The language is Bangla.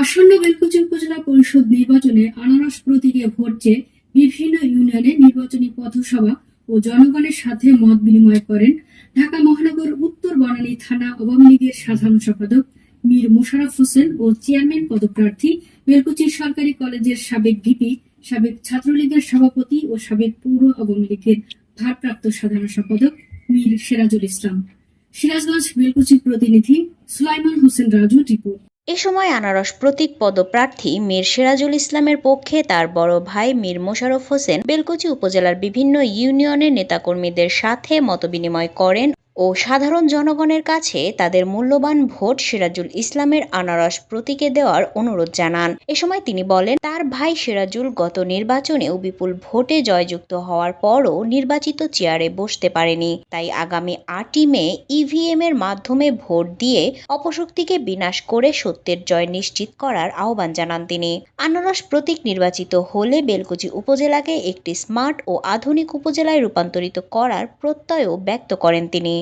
আসন্ন বেলকুচি উপজেলা পরিষদ নির্বাচনে আনারস প্রতীকে ভোট চেয়ে বিভিন্ন ইউনিয়নে নির্বাচনী পথসভা ও জনগণের সাথে মত বিনিময় করেন ঢাকা মহানগর উত্তর বনানী থানা আওয়ামী লীগের সাধারণ সম্পাদক মীর মোশাররফ হোসেন ও চেয়ারম্যান পদপ্রার্থী বেলকুচি সরকারি কলেজের সাবেক ভিপি, সাবেক ছাত্রলীগের সভাপতি ও সাবেক পৌর আওয়ামী লীগের ভারপ্রাপ্ত সাধারণ সম্পাদক মীর সিরাজুল ইসলাম। সিরাজগঞ্জ বেলকুচি প্রতিনিধি সুলাইমান হোসেন রাজু রিপোর্ট। এ সময় আনারস প্রতীক পদপ্রার্থী মীর সিরাজুল ইসলামের পক্ষে তার বড় ভাই মীর মোশাররফ হোসেন বেলকুচি উপজেলার বিভিন্ন ইউনিয়নের নেতাকর্মীদের সাথে মতবিনিময় করেন ও সাধারণ জনগণের কাছে তাদের মূল্যবান ভোট সিরাজুল ইসলামের আনারস প্রতীকে দেওয়ার অনুরোধ জানান। এ সময় তিনি বলেন, তার ভাই সিরাজুল গত নির্বাচনেও বিপুল ভোটে জয়যুক্ত হওয়ার পরও নির্বাচিত চেয়ারে বসতে পারেনি, তাই আগামী ৮ই মে ইভিএম এর মাধ্যমে ভোট দিয়ে অপশক্তিকে বিনাশ করে সত্যের জয় নিশ্চিত করার আহ্বান জানান তিনি। আনারস প্রতীক নির্বাচিত হলে বেলকুচি উপজেলাকে একটি স্মার্ট ও আধুনিক উপজেলায় রূপান্তরিত করার প্রত্যয়ও ব্যক্ত করেন তিনি।